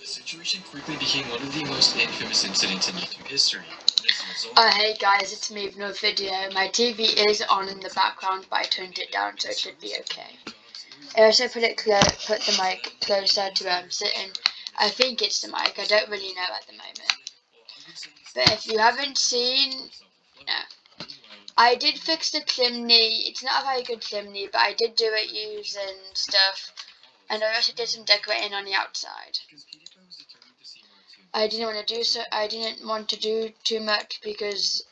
The situation quickly became one of the most infamous incidents in YouTube history. Hey guys, it's me with no video. My TV is on in the background, but I turned it down so it should be okay. I also put the mic closer to where I'm sitting. I think it's the mic, I don't really know at the moment. But if you haven't seen, no. I did fix the chimney. It's not a very good chimney, but I did do it using stuff. And I also did some decorating on the outside. I didn't want to do too much because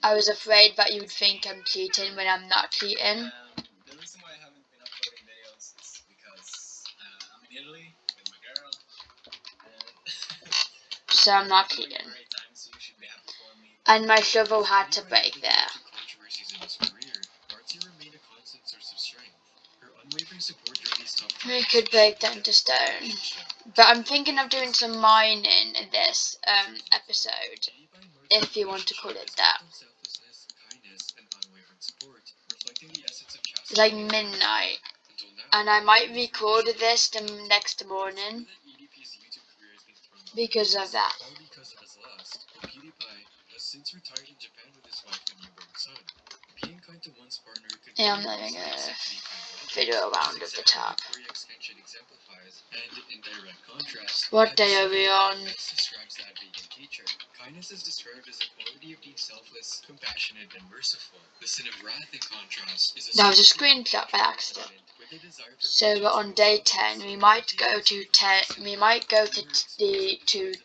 I was afraid that you would think I'm cheating when I'm not cheating. The reason why I haven't been uploading videos is because I'm in Italy with my girl. So I'm not cheating. And my shovel had to break there. We could break down to stone. But I'm thinking of doing some mining in this episode, if you want to call it that. It's like midnight, and I might record this the next morning because of that. Yeah, I'm letting a video around at the top. What day are we on? Kindness is described as the quality of being selfless, compassionate, and merciful. The sin of wrath, in contrast, is that was a screenshot by accident. So we're on day 10. We might go to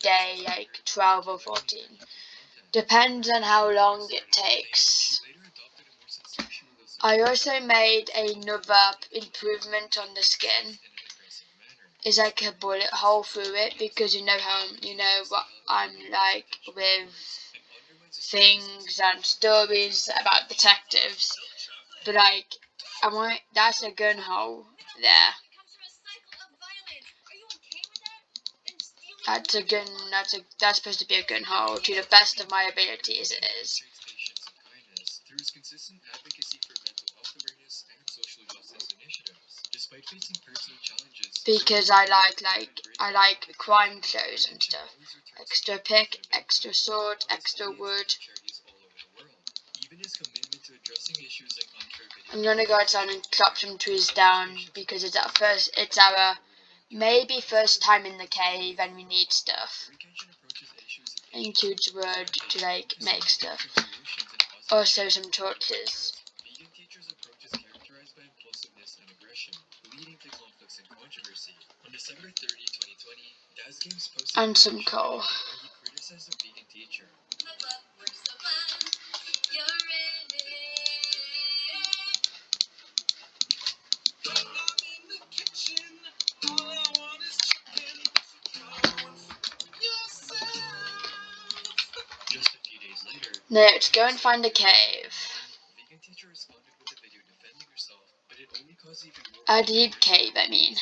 day like 12 or 14. Depends on how long it takes. I also made another improvement on the skin. Is like a bullet hole through it, because you know what I'm like with things and stories about detectives. But like, that's a gun hole there. That's supposed to be a gun hole to the best of my abilities. It is. Through his consistent advocacy for mental health awareness and social justice initiatives, despite facing personal challenges. Because I like crime shows and stuff. Extra pick, extra sword, extra wood. I'm gonna go outside and chop some trees down because it's our maybe first time in the cave and we need stuff. Includes wood to like make stuff. Also some torches. Vegan teachers' approach is characterized by impulsiveness and aggression, leading to conflicts and controversy. On December 30, 2020, Daz Games posted and some coal. He criticized a vegan teacher. Just a few days later, let's go and find a cave. A deep cave, I mean.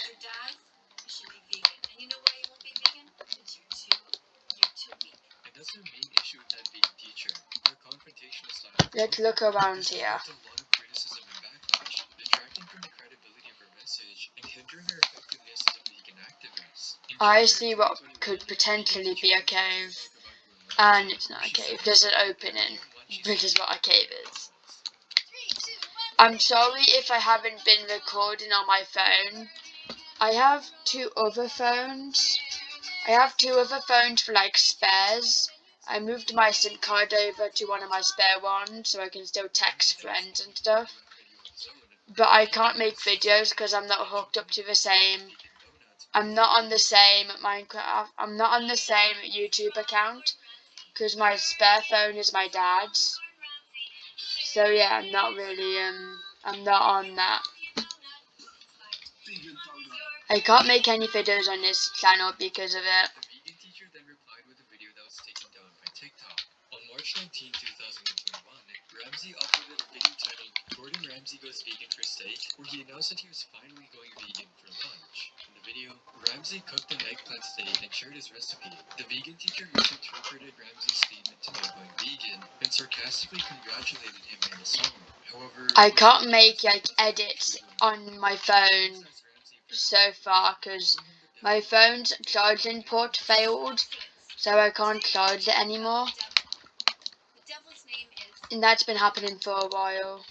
Let's look around here. I see what could potentially be a cave. And it's not a cave, there's an opening, which is what a cave is. I'm sorry if I haven't been recording on my phone. I have two other phones. For like spares. I moved my SIM card over to one of my spare ones so I can still text friends and stuff. But I can't make videos because I'm not hooked up to the same. I'm not on the same Minecraft. I'm not on the same YouTube account. Because my spare phone is my dad's. So yeah, I'm not really, I'm not on that. I can't make any videos on this channel because of it. The vegan teacher then replied with a video that was taken down by TikTok. On March 19, 2021, Ramsey uploaded a video titled Gordon Ramsay Goes Vegan for Steak, where he announced that he was finally going vegan for lunch. In the video, Ramsay cooked an eggplant steak and shared his recipe. The vegan teacher misinterpreted Ramsay's statement about going vegan and sarcastically congratulated him in the song. However, I can't make like edits on my phone so far because My phone's charging port failed, so I can't charge it anymore. And that's been happening for a while.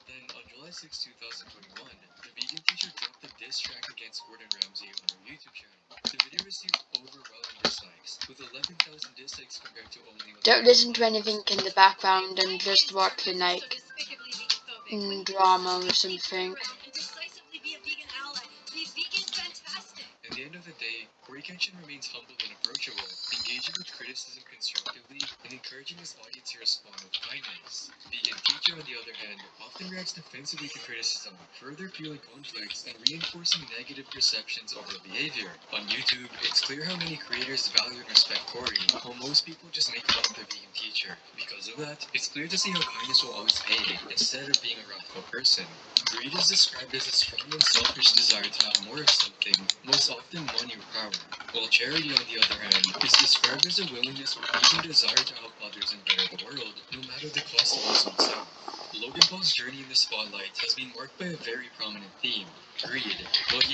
Then, on July 6, 2021, the vegan teacher dropped a diss track against Gordon Ramsay on her YouTube channel. The video received overwhelming dislikes, with 11,000 dislikes compared to only 1,000. Don't listen to anything in the background and just watch the like drama or something. At the end of the day, Corey Kenshin remains humble and approachable, engaging with criticism constructively and encouraging his audience to respond with kindness. Vegan Teacher, on the other hand, often reacts defensively to criticism, further fueling conflicts and reinforcing negative perceptions of their behavior. On YouTube, it's clear how many creators value and respect Corey, while most people just make fun of the Vegan Teacher. Because of that, it's clear to see how kindness will always pay, instead of being a wrathful person. Greed is described as a strong and selfish desire to have more of something, most often money or power, while charity, on the other hand, is described as a willingness or even desire to help others and better the world, no matter the cost of oneself. Logan Paul's journey in the spotlight has been marked by a very prominent theme, greed.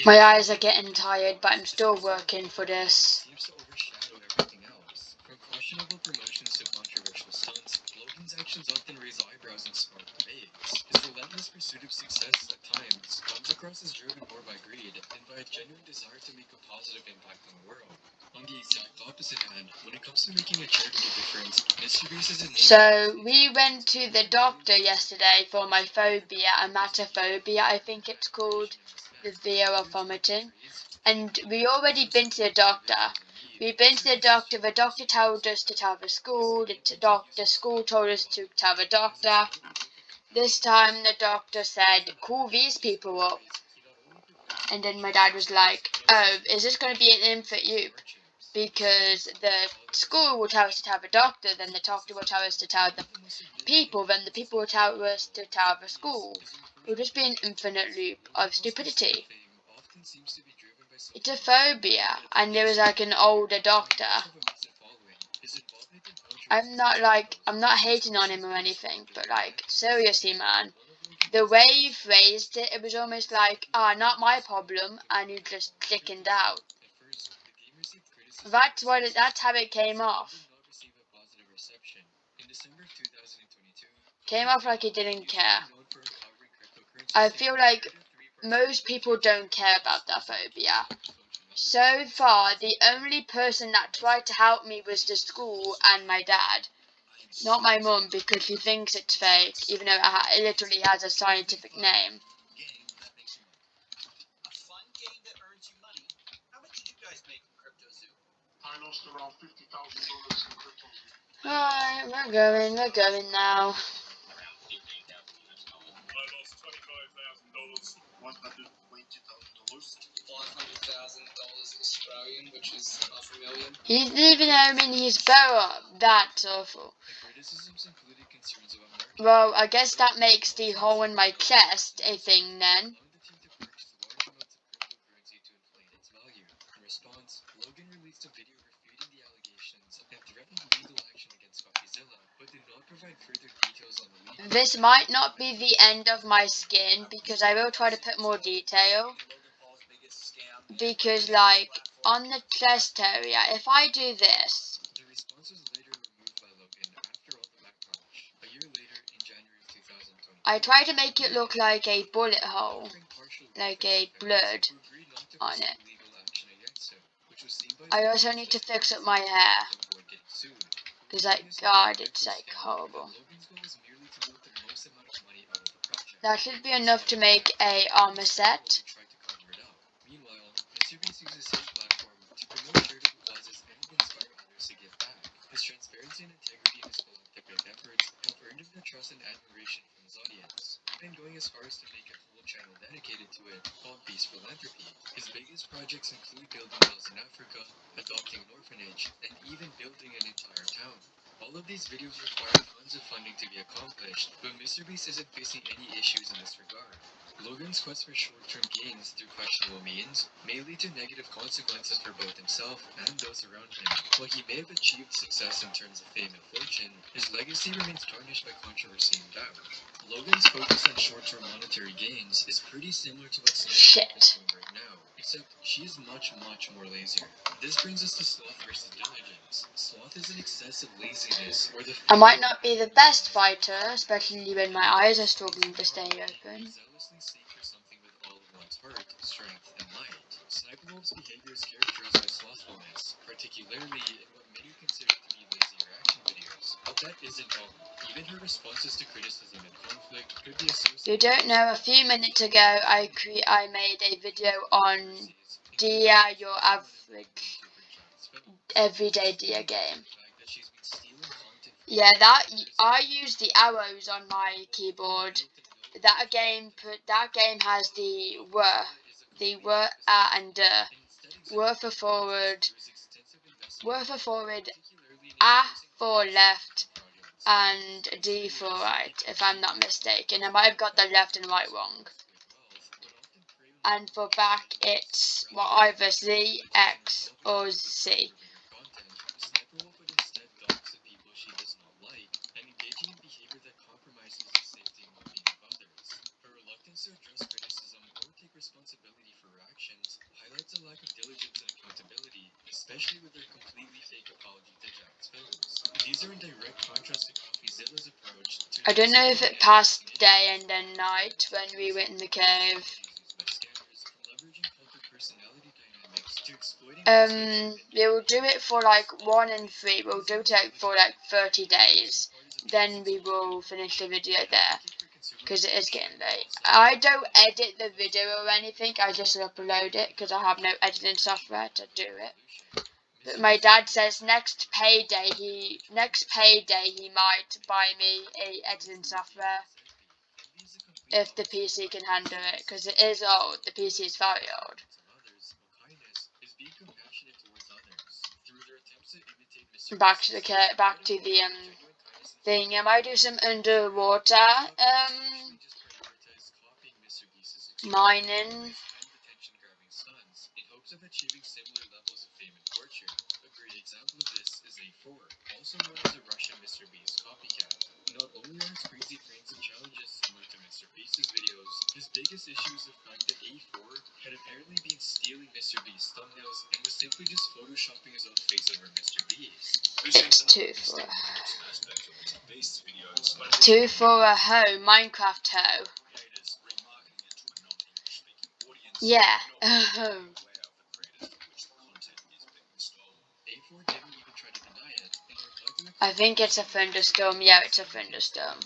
My eyes are getting tired, but I'm still working for this. Seems to overshadow everything else. From questionable promotions to controversial stunts, Logan's actions often raise eyebrows and spark debates. His relentless pursuit of success at times comes across as driven more by greed than by a genuine desire to make a positive impact on the world. On the exact opposite hand, when it comes to making a charitable difference, Mr. Beast is a name. So we went to the doctor yesterday for my phobia, emetophobia, I think it's called, the fear of vomiting. And we already been to the doctor. We've been to the doctor told us to tell the school, the school told us to tell the doctor. This time the doctor said, call these people up. And then my dad was like, oh, is this going to be an in for you? Because the school will tell us to tell the doctor, then the doctor will tell us to tell the people, then the people will tell us to tell the school. It will just be an infinite loop of stupidity. It's a phobia, and there was like an older doctor. I'm not hating on him or anything, but like, seriously, man. The way you phrased it, it was almost like, not my problem, and you just chickened out. That's how it came off. Came off like he didn't care. I feel like most people don't care about that phobia. So far, the only person that tried to help me was the school and my dad. Not my mum, because she thinks it's fake, even though it literally has a scientific name. Alright, we're going now. $500,000 Australian, which is $500,000. He's leaving home and he's better. That's awful. Well, I guess that makes the hole in my chest a thing then. Logan released a video refuting the allegations and threatened legal action against Coffeezilla, but did not provide further details on the legal. This might not be the end of my skin, because I will try to put more detail. Because, like, on the chest area, if I do this... The response was later removed by Logan after all the backlash. A year later, in January of 2020, I try to make it look like a bullet hole, like a blood on it. I also need to fix up my hair, because like, God, it's like horrible. That should be enough to make a armor set. Meanwhile, Mr. Beast uses his platform to promote charitable causes and inspire others to give back. His transparency and integrity in his philanthropic efforts have earned him the trust and admiration from his audience, even going as far as to make a whole channel dedicated to it, called Beast Philanthropy. His biggest projects include building wells in Africa, adopting an orphanage, and even building an entire town. All of these videos require tons of funding to be accomplished, but Mr. Beast isn't facing any issues in this regard. Logan's quest for short-term gains through questionable means may lead to negative consequences for both himself and those around him. While he may have achieved success in terms of fame and fortune, his legacy remains tarnished by controversy and doubt. Logan's focus on short-term monetary gains is pretty similar to what Sniper is doing right now, except she is much more lazier. This brings us to Sloth versus Diligence. Sloth is an excessive laziness, where the I might not be the best fighter, especially when my eyes are struggling to stay open. zealously seek for something with all of one's heart, strength, and might. Sniper Wolf's behavior is characterized by slothfulness, particularly in what many consider to be lazy reaction videos. But that isn't all. Even her responses to criticism and conflict could be associated. You don't know, a few minutes ago I made a video on Dia, your average everyday Dia game. Yeah, that I use the arrows on my keyboard. That game has the were and were for forward, a for left, and D for right, if I'm not mistaken. I might have got the left and right wrong. And for back, it's either Z, X, or C. To address criticism or take responsibility for her actions highlights a lack of diligence and accountability, especially with their completely fake apology to Jack's films. These are in direct contrast to CoffeeZilla's approach to I don't know if it passed day and then night when we went in the cave. We will do it for like 1 and 3. We'll do it for like 30 days. Then we will finish the video there, because it is getting late. I don't edit the video or anything, I just upload it because I have no editing software to do it. But my dad says next payday he might buy me a editing software if the PC can handle it, because it is old. The PC is very old. Back to the thing. I might do some underwater mining. In hopes of achieving similar levels of fame and fortune. A great example of this is A4, also known as a Russian Mr. Beast copycat. Not only are his crazy pranks and challenges similar to Mr. Beast's videos, his biggest issue is the fact that A4 had apparently been stealing Mr. Beast's thumbnails and was simply just photoshopping his own face over Mr. Beast. It's 2 for a hoe, Minecraft hoe. Yeah. I think it's a thunderstorm. Yeah, it's a thunderstorm.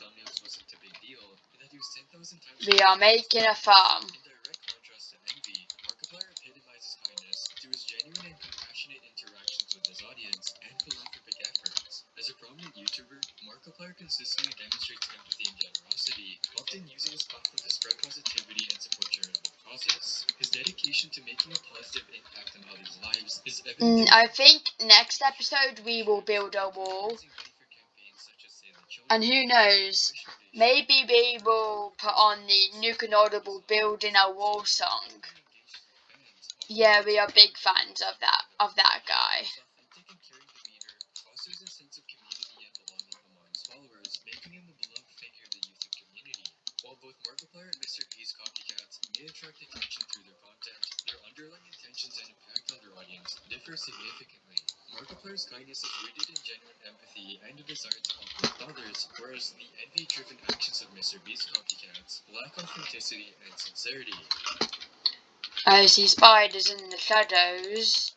We are making a farm. In direct contrast to Envy, Markiplier epitomizes kindness through his genuine and compassionate interactions with his audience and philanthropic efforts. As a prominent YouTuber, Markiplier consistently demonstrates empathy and generosity, often using his platform to spread positivity and support charitable causes. His dedication to making a positive impact on others' lives is evident. I think next episode we will build a wall. And who knows, maybe we will put on the Nuke and Audible building a wall song. Yeah, we are big fans of that guy. While both Markiplier and Mr. P's copycats may attract attention through their content, their underlying intentions and impact on their audience differ significantly. Markiplier's kindness is rooted in genuine empathy and a desire to uplift others, whereas the envy-driven actions of Mr. Beast's copycats lack authenticity and sincerity. I see spiders in the shadows.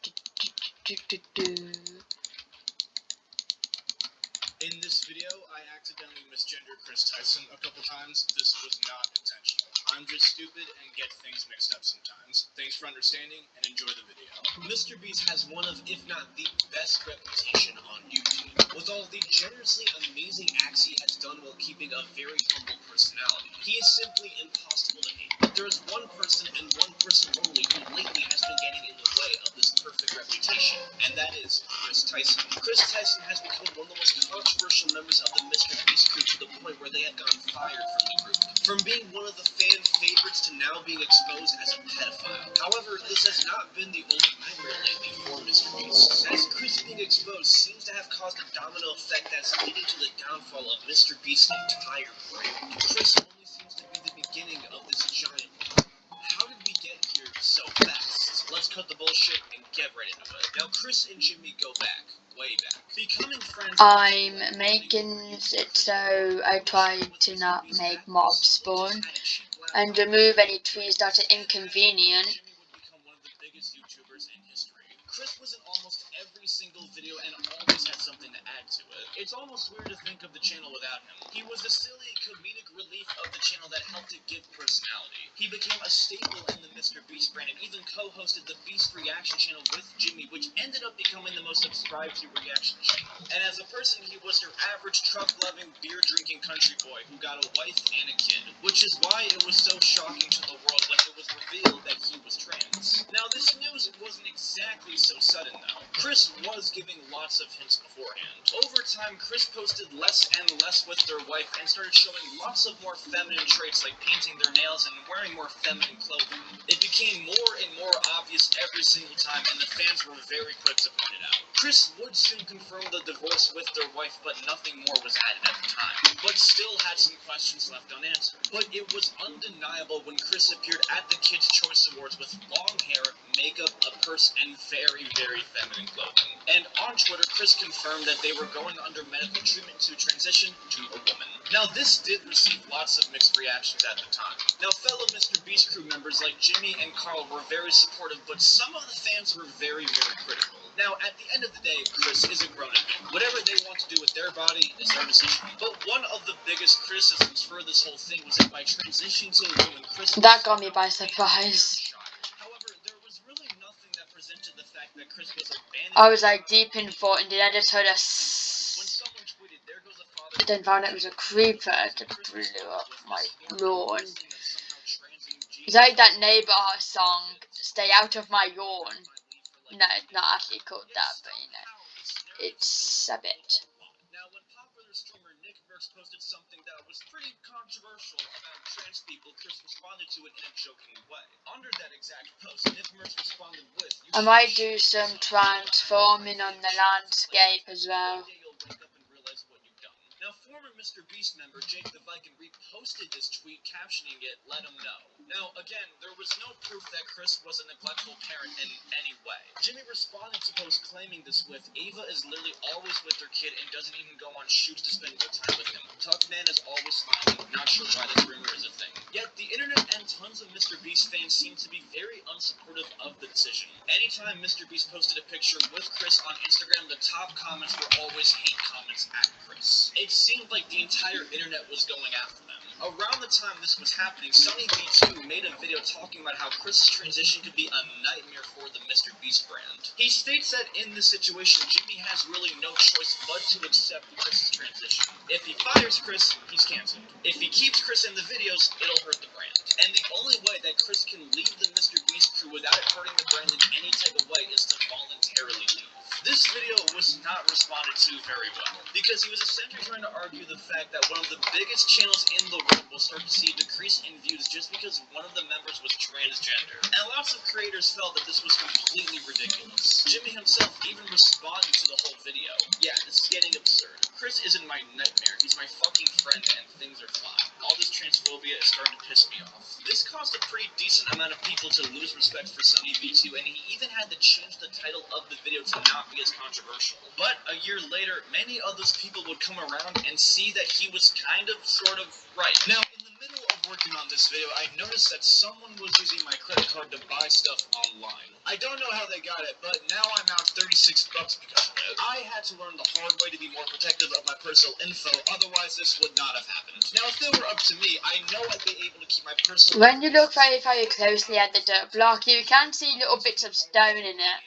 In this video, I accidentally misgendered Chris Tyson a couple times. This was not intentional. I'm just stupid and get things mixed up sometimes. Thanks for understanding and enjoy the video. Mr. Beast has one of, if not the best reputation on YouTube. With all the generously amazing acts he has done while keeping a very humble personality. personality. He is simply impossible to hate. There is one person and one person only who lately has been getting in the way of this perfect reputation, and that is Chris Tyson. Chris Tyson has become one of the most controversial members of the Mr. Beast crew to the point where they have gotten fired from the group. From being one of the fan favorites to now being exposed as a pedophile. However, this has not been the only nightmare lately for Mr. Beast, as Chris being exposed seems to have caused a domino effect that's leading to the downfall of Mr. Beast's entire brand. Chris only seems to be the beginning of this giant war. How did we get here so fast? Let's cut the bullshit and get right into it. Now, Chris and Jimmy go back, way back. Becoming friends. I'm making it so I try to not make mobs spawn and remove any trees that are inconvenient. Jimmy would become one of the biggest YouTubers in history. Chris was in almost every single video and always had something to add to it. It's almost weird to think of the channel without him. He was the silly comedic relief of the channel that helped it give personality. He became a staple in the Mr. Beast brand and even co-hosted the Beast Reaction channel with Jimmy, which ended up becoming the most subscribed to reaction channel. And as a person, he was your average truck-loving, beer-drinking country boy who got a wife and a kid, which is why it was so shocking to the world when it was revealed that he was trans. Now, this news wasn't exactly so sudden, though. Chris was giving lots of hints beforehand. Over time, Chris posted less and less with their wife and started showing lots of more feminine traits like painting their nails and wearing more feminine clothing. It became more and more obvious every single time, and the fans were very quick to point it out. Chris would soon confirm the divorce with their wife, but nothing more was added at the time, but still had some questions left unanswered. But it was undeniable when Chris appeared at the Kids' Choice Awards with long hair, makeup, a purse, and very, very feminine clothing. And on Twitter, Chris confirmed that they were going under medical treatment to transition to a woman. Now, this did receive lots of mixed reactions at the time. Now, fellow Mr. Beast crew members like Jimmy and Carl were very supportive, but some of the fans were very, very critical. Now, at the end of the day, Chris is a grown adult. Whatever they want to do with their body is their decision. But one of the biggest criticisms for this whole thing was that by transitioning to a woman, Chris... That got me by surprise. However, there was really nothing that presented the fact that Chris was abandoning... I was like deep in thought and the editor When just someone tweeted, "There goes a father..." then found it was a creeper that blew up my lawn. It's like that neighbour song, "Stay Out of My Lawn." No, it's not actually called that, but you know, it's a bit. Now, when popular streamer Nick Merckx posted something that was pretty controversial about trans people, Chris responded to it in a joking way. Under that exact post, Nick Merckx responded with, I might do some transforming on the landscape as well. "One day you'll wake up and realize what you've done." Now, former Mr. Beast member Jake the Viking reposted this tweet, captioning it, "Let him know." Now, again, there was no proof that Chris was a neglectful parent in any way. Jimmy responded to post claiming this with, "Ava is literally always with her kid and doesn't even go on shoots to spend more time with him. Tuckman is always smiling, not sure why this rumor is a thing." Yet, the internet and tons of Mr. Beast fans seem to be very unsupportive of the decision. Anytime Mr. Beast posted a picture with Chris on Instagram, the top comments were always hate comments at Chris. It seemed like the entire internet was going after them. Around the time this was happening, Sunny B2 made a video talking about how Chris's transition could be a nightmare for the Mr. Beast brand. He states that in this situation, Jimmy has really no choice but to accept Chris's transition. If he fires Chris, he's cancelled. If he keeps Chris in the videos, it'll hurt the brand. And the only way that Chris can leave the Mr. Beast crew without it hurting the brand in any type of way is to voluntarily leave. This video was not responded to very well, because he was essentially trying to argue the fact that one of the biggest channels in the world will start to see a decrease in views just because one of the members was transgender. And lots of creators felt that this was completely ridiculous. Jimmy himself even responded to the whole video. "Yeah, this is getting absurd. Chris isn't my nightmare, he's my fucking friend and things are fine. All this transphobia is starting to piss me off." This caused a pretty decent amount of people to lose respect for Sunny B2, and he even had to change the title of the video to not be as controversial. But a year later, many of those people would come around and see that he was kind of, sort of, right. Now, in the middle of working on this video, I noticed that someone was using my credit card to buy stuff online. I don't know how they got it, but now I'm out $36 because of it. I had to learn the hard way to be more protective of my personal info, otherwise this would not have happened. Now, if it were up to me, I know I'd be able to keep my personal... When you look very, very closely at the dirt block, you can see little bits of stone in it.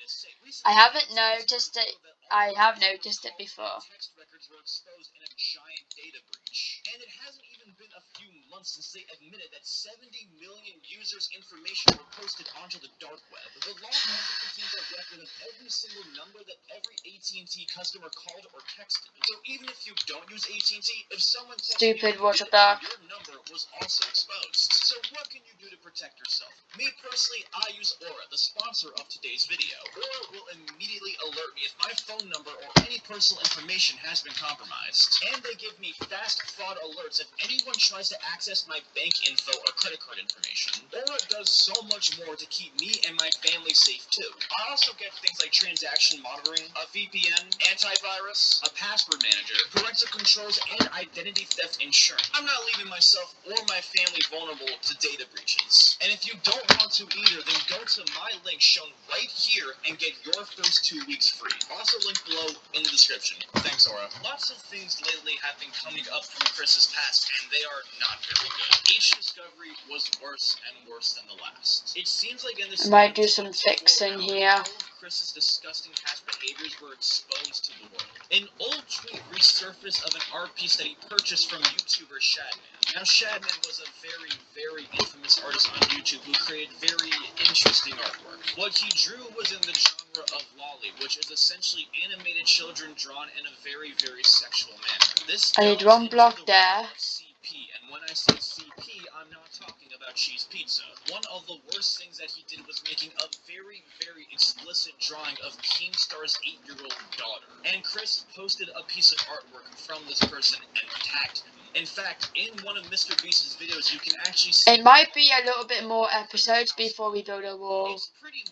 I haven't noticed it. I have noticed it before. Text records were exposed in a giant data breach. And it hasn't even been a few months since they admitted that 70 million users' information were posted onto the dark web. The log also contains a record of every single number that every AT&T customer called or texted. So even if you don't use AT&T, if someone texted Stupid, you, what the fuck? your number was also exposed. So what can you do to protect yourself? Me personally, I use Aura, the sponsor of today's video. Aura will immediately alert me if my phone number or any personal information has been compromised. And they give me fast fraud alerts if anyone tries to access my bank info or credit card information. Aura does so much more to keep me and my family safe too. I also get things like transaction monitoring, a VPN, antivirus, a password manager, parental controls, and identity theft insurance. I'm not leaving myself or my family vulnerable to data breaches. And if you don't want to either, then go to my link shown right here and get your first 2 weeks free. Also linked below in the description. Thanks, Aura. Lots of things lately have been coming up from Chris's past, and they are not very good. Each discovery was worse and worse than the last. It seems like in this I might do some fixing here. all of Chris's disgusting past behaviors were exposed to the world. An old tweet resurfaced of an art piece that he purchased from YouTuber Shadman. Now, Shadman was a very, very infamous artist on YouTube who created very interesting artwork. What he drew was in the genre of lolly, which is essentially animated children drawn in a very, very sexual manner. This I need delves one into block the there. world of CP, and when I say CP, I'm not talking about cheese pizza. One of the worst things that he did was making a very, very explicit drawing of Keemstar's 8-year-old daughter. And Chris posted a piece of artwork from this person and tagged him. In fact, in one of Mr. Beast's videos, you can actually see... It might be a little bit more episodes before we build a wall,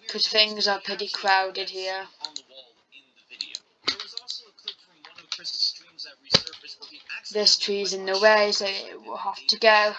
because things are pretty crowded here. On the wall in the video. There was also a clip from one of Chris's streams that resurfaced where he This tree's in the way, so it will have to go.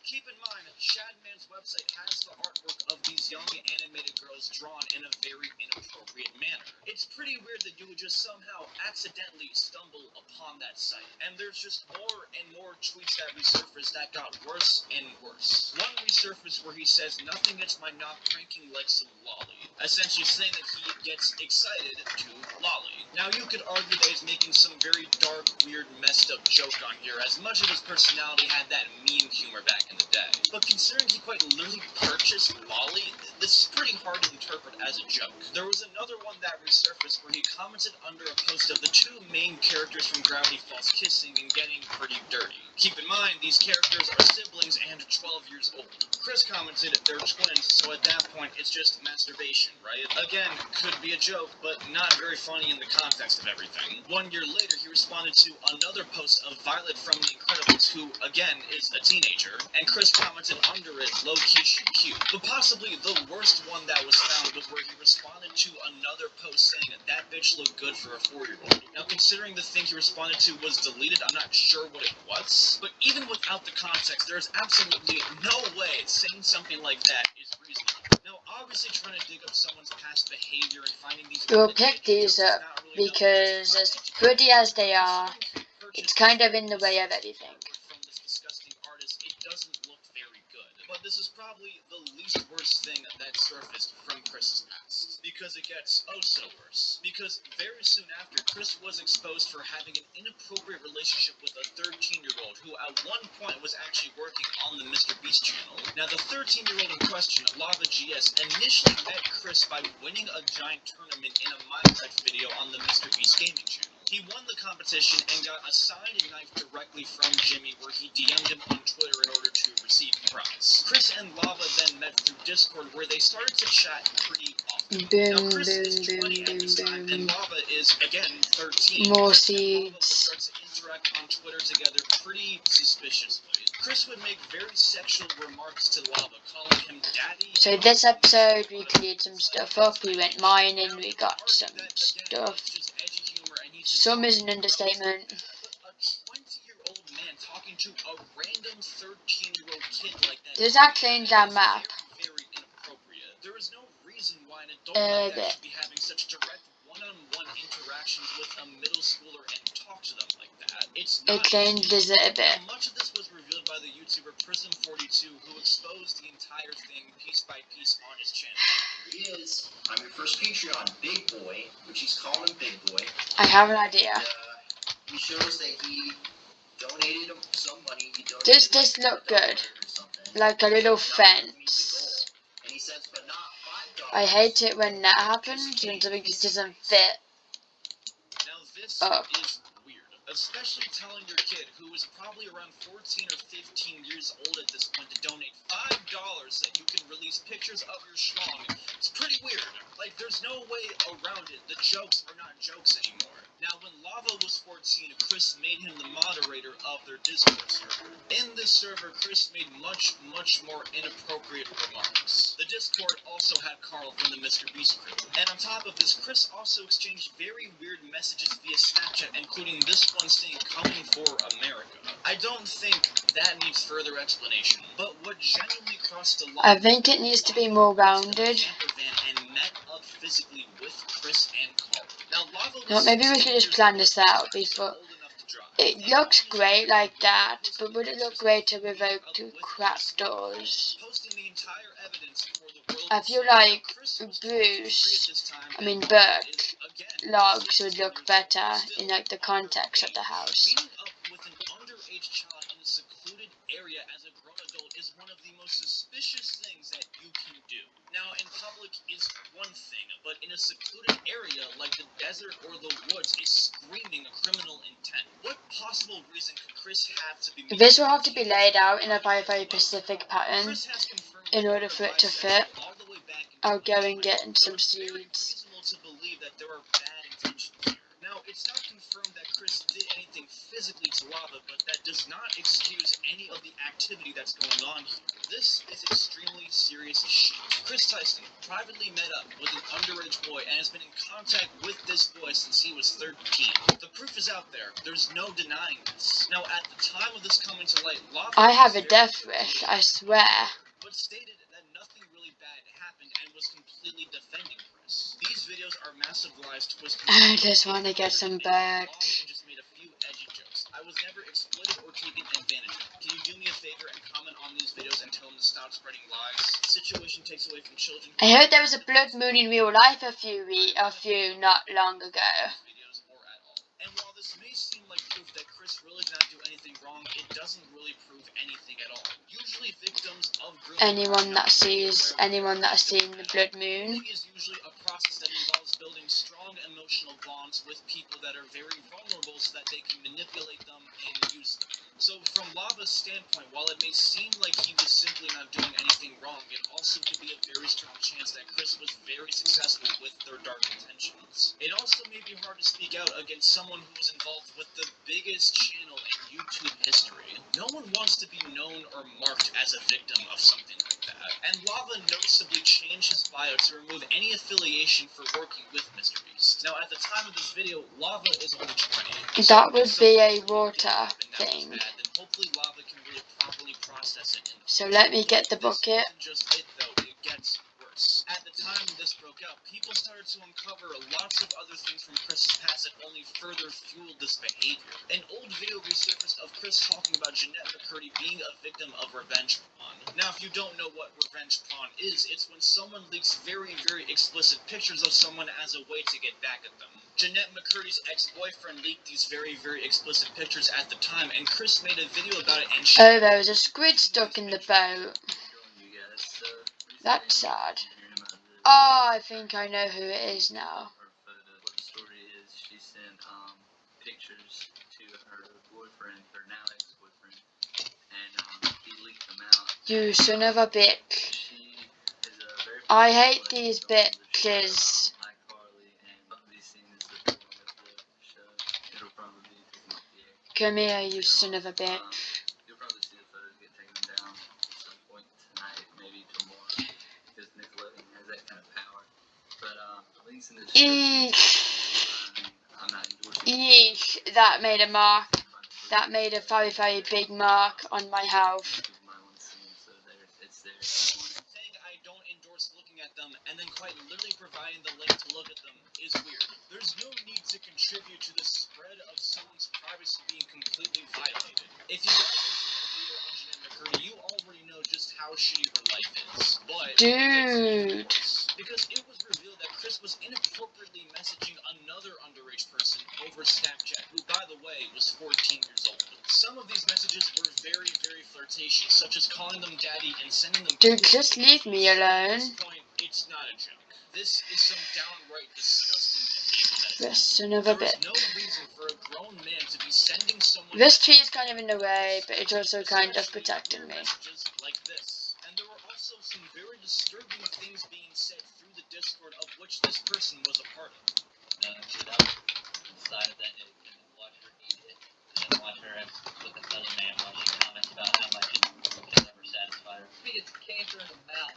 Keep in mind, Shadman's website has the artwork of these young animated girls drawn in a very inappropriate manner. It's pretty weird that you would just somehow accidentally stumble upon that site. And there's just more and more tweets that resurfaced that got worse and worse. One resurfaced where he says nothing gets my knob cranking like some lolly, essentially saying that he gets excited to lolly. Now you could argue that he's making some very dark, weird, messed up joke on here, as much of his personality had that meme humor back in the day. But considering he quite literally purchased lolly, this is pretty hard to interpret as a joke. There was another one that resurfaced where he commented under a post of the two main characters from Gravity Falls kissing and getting pretty dirty. Keep in mind, these characters are siblings and 12 years old. Chris commented they're twins, so at that point it's just masturbation, right? Again, could be a joke, but not very funny in the context of everything. 1 year later, he responded to another post of Violet from The Incredibles, who, again, is a teenager, and Chris commented under it, low-key she cute. But possibly the worst one that was found was where he responded to another post saying that bitch looked good for a 4-year-old. Now, considering the thing he responded to was deleted, I'm not sure what it was, but even without the context, there is absolutely no way saying something like that is reasonable. Now, obviously trying to dig up someone's past behavior and finding these... We'll pick these up, because as pretty as they are, it's kind of in the way of everything. From this disgusting artist, it doesn't look very good. But this is probably the least worst thing that surfaced from Chris's past, because it gets oh so worse. Because very soon after, Chris was exposed for having an inappropriate relationship with a 13-year-old who at one point was actually working on the Mr. Beast channel. Now, the 13-year-old in question, Lava GS, initially met Chris by winning a giant tournament in a Minecraft video on the Mr. Beast gaming channel. He won the competition and got a signed knife directly from Jimmy, where he DM'd him on Twitter in order to receive the prize. Chris and Lava then met through Discord, where they started to chat pretty often. Now, Chris is 20 at this time, and Lava is, again, 13. More Chris and Lava would seeds. start to interact on Twitter together pretty suspiciously. Chris would make very sexual remarks to Lava, calling him daddy. So this episode we cleared some stuff up, we went mining, we got some stuff. Some is an understatement. A 20-year-old man talking to a random 13-year-old kid like that. Does that change that map? Very inappropriate. There is no reason why an adult like that should be having such direct one-on-one interactions with a middle schooler and talk to them like that. It's not. It changes it a bit. Much of this was revealed by the YouTuber Prism42, who exposed the entire thing piece by piece on his channel. Here he is. I'm your first Patreon, Big Boy, which he's calling him Big Boy. I have an idea. He shows that he donated him some money. He donated Does this look good? or something. Like a little Now he needs fence. the goal. And he says, but not $5. I hate it when that happens, when something just doesn't fit Now this up. is weird, especially telling your kid, who is probably around 14 or 15 years old at this point, to donate $5 that you can release pictures of your schlong. It's pretty weird. Like, there's no way around it. The jokes are not jokes anymore. Now, when Lava was 14, Chris made him the moderator of their Discord server. In this server, Chris made much more inappropriate remarks. The Discord also had Carl from the Mr. Beast crew. And on top of this, Chris also exchanged very weird messages via Snapchat, including this one saying, "Coming for America." I don't think that needs further explanation, but what genuinely crossed the line... I think it needs to be more rounded. ...and met up physically with Chris and Carl. Now, Lava was No, maybe we should just plan this out before. It looks great like that, but would it look greater without two crap doors? I feel like Burke logs would look better in like the context of the house. Meeting up with an underage child in a secluded area as a grown adult is one of the most suspicious things that you can do. Now, in public is one thing, but in a secluded area like the desert or the woods is screaming criminal intent. What possible reason could Chris have to be... This will have to be laid out in a very specific pattern in order for it to fit. I'll go and get some seeds. To believe that there are bad intentions here. Now, it's not confirmed that Chris did anything physically to Lava, but that does not excuse any of the activity that's going on here. This is extremely serious shit. Chris Tyson privately met up with an underage boy and has been in contact with this boy since he was 13. The proof is out there. There's no denying this. Now, at the time of this coming to light, Lava... I have a death wish, I swear. ...but stated that nothing really bad happened and was completely defending Chris. These videos are massive lies twisted. I just want to get some back. Just made a few edgy jokes. I was never exploited or taken advantage of. Can you do me a favor and comment on these videos and tell them to stop spreading lies? The situation takes away from children. I heard there was a blood moon in real life a few not long ago. And while this may seem like proof that Chris really did not do anything wrong, it doesn't really prove anything at all. Usually victims of anyone that has seen the blood moon is usually a process that involves building strong emotional bonds with people that are very vulnerable so that they can manipulate them and use them. So from Lava's standpoint, while it may seem like he was simply not doing anything wrong, it also could be a very strong chance that Chris was very successful with their dark intentions. It also may be hard to speak out against someone who was involved with the biggest channel in YouTube history. No one wants to be known or marked as a victim of something like that. And Lava noticeably changed his bio to remove any affiliation for working with Mr. Beast. Now, at the time of this video, Lava is only 20. That would be a water thing. Then hopefully Lava can really properly process it. So let me get the bucket. Just it though, it gets worse. At the time this broke out, people started to uncover lots of other things from Chris's past that only further fueled this behavior. An old video resurfaced of Chris talking about Jeanette McCurdy being a victim of revenge porn. Now, if you don't know what revenge porn is, it's when someone leaks very explicit pictures of someone as a way to get back at them. Jeanette McCurdy's ex-boyfriend leaked these very explicit pictures at the time, and Chris made a video about it and oh, there was a squid stuck in the boat. That's sad. Oh, I think I know who it is now. What the story is, she sent pictures to her boyfriend, her now ex-boyfriend, and he leaked them out. You son of a bitch. I hate these bitches. Come here, you son of a bitch. You'll probably see the photos get taken down at some point tonight, maybe tomorrow, because Nickelodeon has that kind of power. But links in the description. I'm not endorsing. Yeesh, that made a mark. That made a very big mark on my house. Saying I don't endorse looking at them and then quite literally providing the link to look at them is weird. There's no need to contribute to the spread of someone's privacy being completely violated. If you guys have seen the video on Jeanette McCurdy, you already know just how shitty her life is. But dude, because it was revealed that Chris was inappropriately messaging another underage person over Snapchat, who, by the way, was 14 years old. Some conversations, such as calling them daddy and sending them. Dude, just leave me alone. At this point, it's not a joke. This is some downright disgusting behavior. This son of a There is bitch. no reason for a grown man to be sending someone. This tree is kind of in the way, but it's also kind of protecting me. Messages like this. And there were also some very disturbing things being said through the Discord of which this person was a part of. Sit up inside of that egg and then watch her eat it. And then watch her with a fellow man while she comments about how much it can never satisfy her. He gets cancer in the mouth.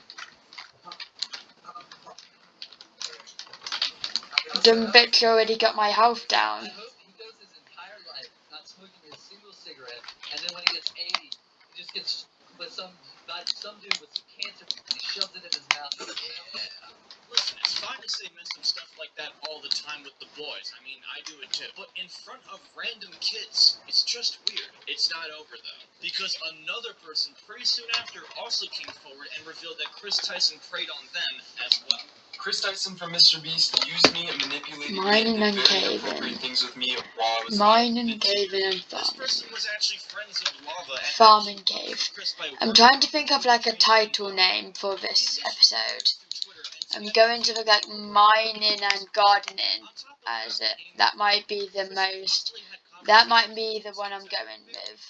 Dumb bitch already got my health down. I hope he goes his entire life not smoking a single cigarette, and then when he gets 80, he just gets with some dude with some cancer, and he shoves it in his mouth. Listen, it's fine to say messed up stuff like that all the time with the boys. I mean, I do it too. But in front of random kids, it's just weird. It's not over though, because another person pretty soon after also came forward and revealed that Chris Tyson preyed on them as well. Chris Tyson from Mr. Beast used me and manipulated me Mining and and did very caving. inappropriate things with me while I was Mining, caving, and This farming. person was actually friends of Lava and Farming actually worked cave. for Chris by I'm working trying to think of like a title name for this episode. I'm going to look like mining and gardening as it. That might be the most. That might be the one I'm going with,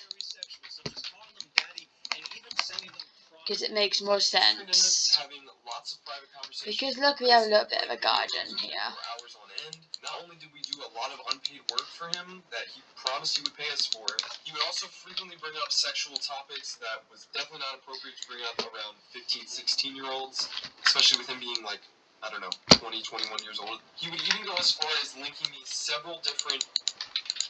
because it makes more sense. having lots of private conversations. Because look, we have a little bit of a garden here. For hours on end. Not only did we do a lot of unpaid work for him that he promised he would pay us for, he would also frequently bring up sexual topics that was definitely not appropriate to bring up around 15, 16-year-olds, especially with him being like, I don't know, 20, 21 years old. He would even go as far as linking me several different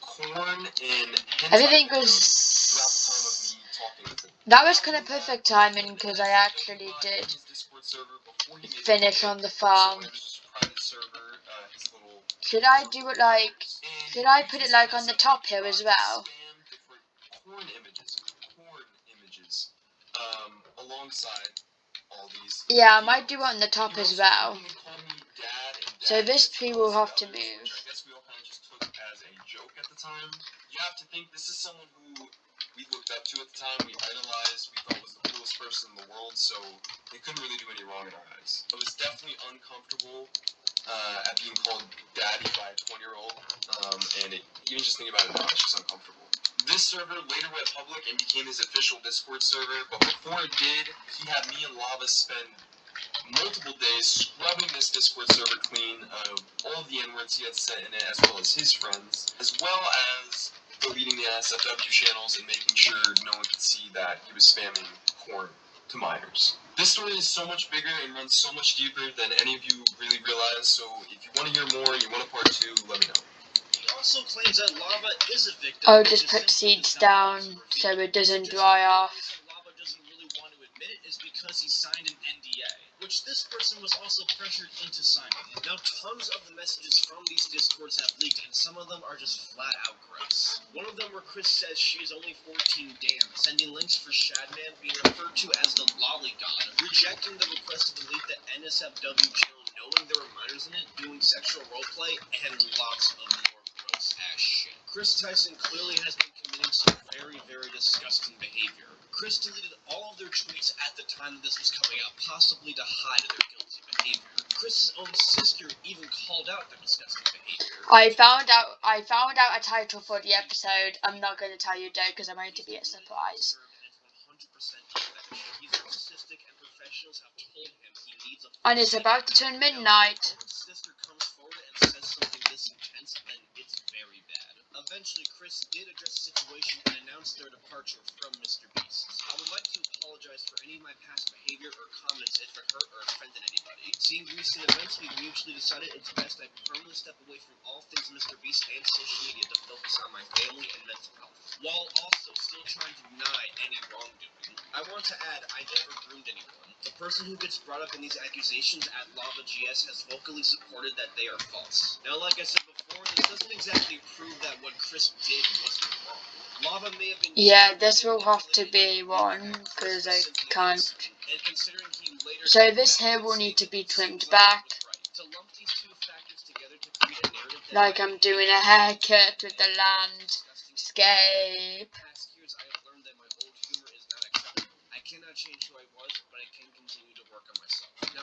corn and hentai Everything videos throughout the time of was. me talking with him. That was kind of perfect timing because I actually did finish on the farm. Should I do it like? Should I put it like on the top here as well? Corn images, alongside all these. Yeah, I might do it on the top as well. So this tree will have to move. I guess we all kind of just took as a joke at the time. You have to think this is someone who we looked up to at the time, we idolized, we thought was the coolest person in the world, so they couldn't really do any wrong in our eyes. I was definitely uncomfortable at being called daddy by a 20-year-old, and even just thinking about it now, it's just uncomfortable. This server later went public and became his official Discord server, but before it did, he had me and Lava spend multiple days scrubbing this Discord server clean of all of the N-words he had sent in it, as well as his friends, as well as deleting the SFW channels and making sure no one could see that he was spamming corn to minors. This story is so much bigger and runs so much deeper than any of you really realize, so if you want to hear more and you want a part 2, let me know. He also claims that Lava is a victim. I'll just put seeds down so it doesn't dry off. Lava doesn't really want to admit it is because he signed an NDA, which this person was also pressured into signing. Now, tons of the messages from these Discords have leaked, and some of them are just flat out gross. One of them where Chris says she is only 14 damn, sending links for Shadman being referred to as the Lolly God, rejecting the request to delete the NSFW channel knowing there were minors in it, doing sexual roleplay, and lots of more gross ass shit. Chris Tyson clearly has been committing some very, very disgusting behavior. Chris deleted all of their tweets at the time that this was coming out, possibly to hide their guilty behavior. Chris's own sister even called out their disgusting behavior. I found out a title for the episode. I'm not going to tell you though because I want it to be a surprise. He's narcissistic and professionals have told him he needs a And it's about to turn midnight. If his sister comes forward and says something this intense, then it's very bad. Eventually, Chris did address the situation and announced their departure from Mr. Beast. I would like to apologize for any of my past behavior or comments if it hurt or offended anybody. Seeing recent events, we mutually decided it's best I permanently step away from all things Mr. Beast and social media to focus on my family and mental health, while also still trying to deny any wrongdoing. I want to add, I never groomed anyone. The person who gets brought up in these accusations at Lava GS has vocally supported that they are false. Now, like I said before, this doesn't exactly prove that what Chris did wasn't wrong. Lava may have been. Yeah, this will have to be one because I can't. And considering he later So this here will need to be trimmed back, to lump these two factors together to create a narrative that like I'm doing a haircut with the landscape. past years I have learned that my old humor is not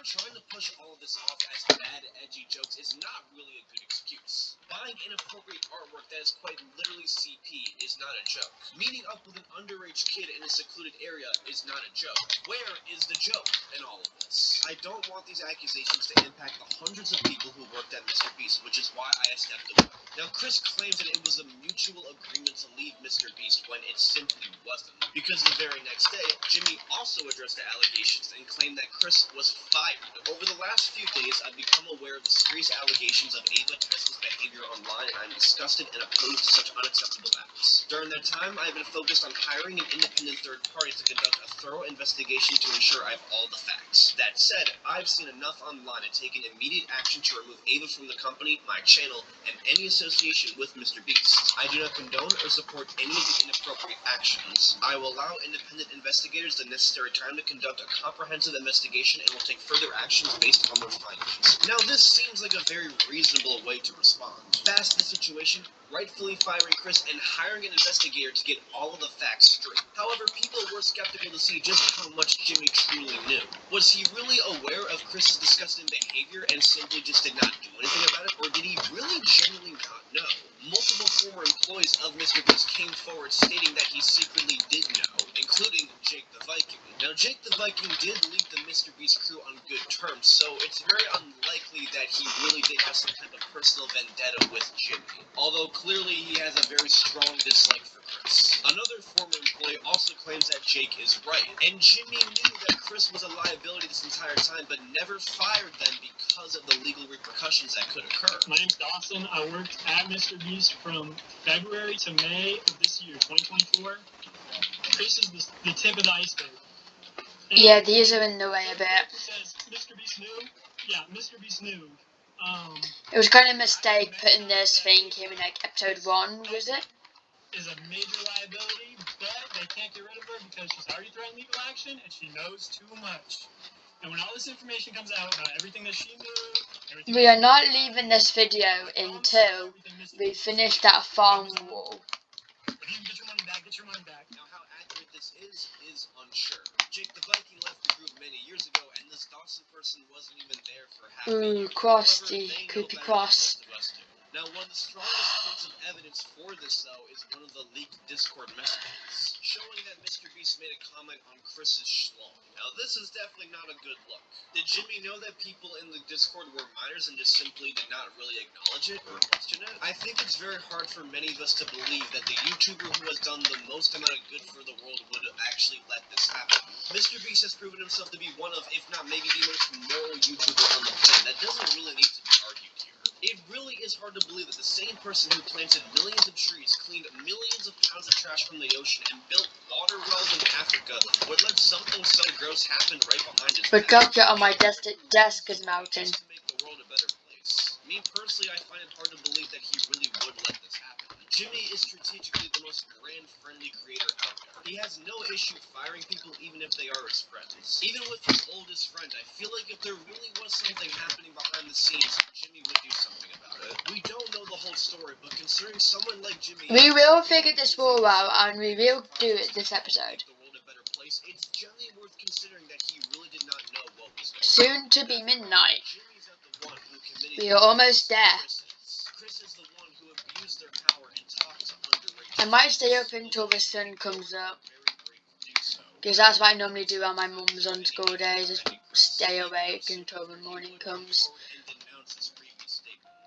Now, trying to push all of this off as bad, edgy jokes is not really a good excuse. Buying inappropriate artwork that is quite literally CP is not a joke. Meeting up with an underage kid in a secluded area is not a joke. Where is the joke in all of this? I don't want these accusations to impact the hundreds of people who worked at Mr. Beast, which is why I stepped away. Now, Chris claims that it was a mutual agreement to leave Mr. Beast when it simply wasn't. Because the very next day, Jimmy also addressed the allegations and claimed that Chris was fired. Over the last few days, I've become aware of the serious allegations of Ava Tesla's behavior online, and I'm disgusted and opposed to such unacceptable acts. During that time, I've been focused on hiring an independent third party to conduct a thorough investigation to ensure I have all the facts. That said, I've seen enough online and taken immediate action to remove Ava from the company, my channel, and any association with Mr. Beast. I do not condone or support any of the inappropriate actions. I will allow independent investigators the necessary time to conduct a comprehensive investigation and will take further actions based on their findings. Now, this seems like a very reasonable way to respond. Fast the situation, rightfully firing Chris and hiring an investigator to get all of the facts straight. However, people were skeptical to see just how much Jimmy truly knew. Was he really aware of Chris's disgusting behavior and simply just did not do anything about it, or did he really genuinely not know? Multiple former employees of Mr. Beast came forward stating that he secretly did know, including Jake the Viking. Now, Jake the Viking did leave the Mr. Beast crew on good terms, so it's very unlikely that he really did have some type of personal vendetta with Jimmy, although clearly he has a very strong dislike for Chris. Another former employee also claims that Jake is right, and Jimmy knew that Chris was a liability this entire time, but never fired them because of the legal repercussions that could occur. My name's Dawson. I worked at Mr. Beast from February to May of this year, 2024. Chris is the tip of the iceberg. And Yeah, these are in the way a bit. says Mr. Beast knew? Yeah, Mr. Beast knew. It was kind of a mistake putting this thing here in like episode 1, was it? Is a major liability, but they can't get rid of her because she's already threatened legal action and she knows too much. And when all this information comes out about everything that she knew, everything We are not leaving this video until we finish that farm wall. If you can get your money back, get your money back. Now, how accurate this is unsure. Jake the Viking left the group many years ago, and this Dawson person wasn't even there for half a year. Ooh, cross, However, the they know creepy better than cross. most of us do. Now, one of the strongest points of evidence for this, though, is one of the leaked Discord messages, showing that Mr. Beast made a comment on Chris's schlong. Now, this is definitely not a good look. Did Jimmy know that people in the Discord were minors and just simply did not really acknowledge it or question it? I think it's very hard for many of us to believe that the YouTuber who has done the most amount of good for the world would actually let this happen. Mr. Beast has proven himself to be one of, if not maybe the most moral YouTuber on the planet. That doesn't really need to be argued here. It really is hard to believe that the same person who planted millions of trees, cleaned millions of pounds of trash from the ocean, and built water wells in Africa would let something so gross happen right behind his The back. gotcha on my desk is melting. To make the world a better place. Me personally, I find it hard to believe that he really would let this happen. Jimmy is strategically the most brand-friendly creator out there. He has no issue firing people even if they are his friends. Even with his oldest friend, I feel like if there really was something happening behind the scenes, Jimmy would do something about it. We don't know the whole story, but considering someone like Jimmy... We will figure this all out, and we will do it this episode. ...the world a better place, it's generally worth considering that he really did not know what was going on. Soon to be midnight. Jimmy's not the one who committed We are almost there. Chris is the one who abused their power and talked to underage. I might stay up until the sun comes up, because that's what I normally do on my mum's on school days, just stay awake until the morning comes.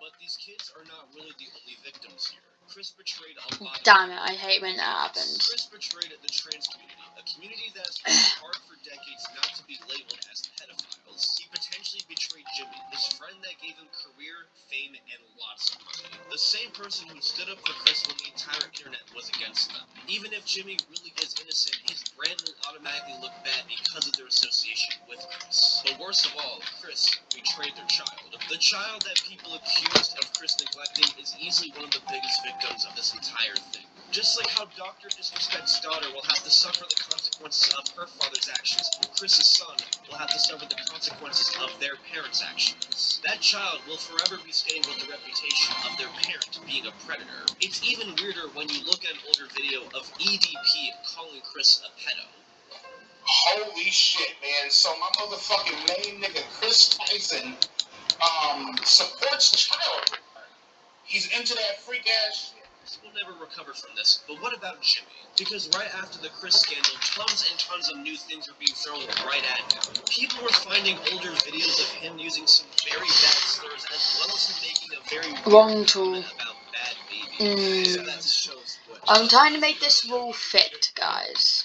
But these kids are not really the only victims here. Chris betrayed a lot of Damn it, I hate when that happens. Chris betrayed the trans community, a community that has worked hard for decades not to be labeled as pedophiles. He potentially betrayed Jimmy, his friend that gave him career, fame, and lots of money. The same person who stood up for Chris when the entire internet was against them. Even if Jimmy really is innocent, his brand will automatically look bad because of their association with Chris. But worst of all, Chris betrayed their child. The child that people accused of Chris neglecting is easily one of the biggest victims of this entire thing. Just like how Dr. Disrespect's daughter will have to suffer the consequences of her father's actions, Chris's son will have to suffer the consequences of their parents' actions. That child will forever be stained with the reputation of their parent being a predator. It's even weirder when you look at an older video of EDP calling Chris a pedo. Holy shit, man. So my motherfucking main nigga, Chris Beeson supports child porn. He's into that freak ass shit. We'll never recover from this, but what about Jimmy? Because right after the Chris scandal, tons and tons of new things were being thrown right at him. People were finding older videos of him using some very bad slurs, as well as him making a very Wrong tool. comment about bad babies. So that just shows what. I'm trying to make this rule fit, guys.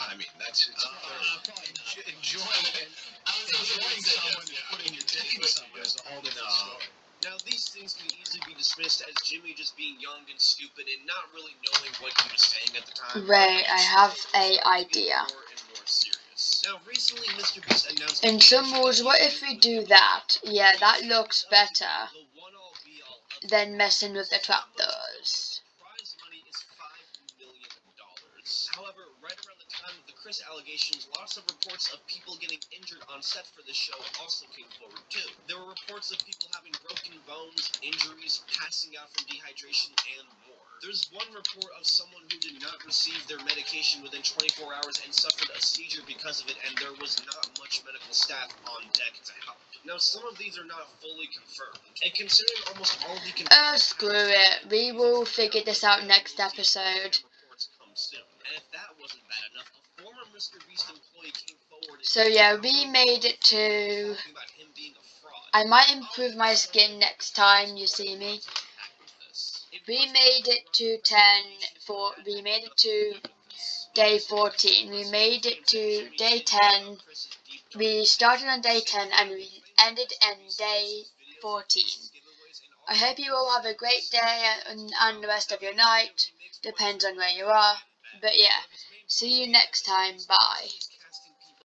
I mean, that's enjoying someone and putting your dick in someone is a whole different story. Now, these things can easily be dismissed as Jimmy just being young and stupid and not really knowing what he was saying at the time. Ray, I have a idea. More and more serious. Now, recently, Mr. Beast announced In some rules, what if we do that? Yeah, that looks better the one-all be-all of than messing with the trapdoors. prize money is $5 million. However, right around the time of the Chris allegations, lots of reports of people getting injured on set for this show also came forward too. There were reports of people having broken bones, injuries, passing out from dehydration, and more. There's one report of someone who did not receive their medication within 24 hours and suffered a seizure because of it, and there was not much medical staff on deck to help. Now, some of these are not fully confirmed, and considering almost all the Screw it. We will figure this out next episode. reports come soon. And if that wasn't bad enough, a former Mr. Beast employee came forward and So yeah, we made it to... talking about him being a fraud. I might improve my skin next time you see me. We made it to we made it to day 14. We made it to day 10. We started on day 10 and we ended on day 14. I hope you all have a great day and the rest of your night. Depends on where you are. But yeah, see you next time. Bye.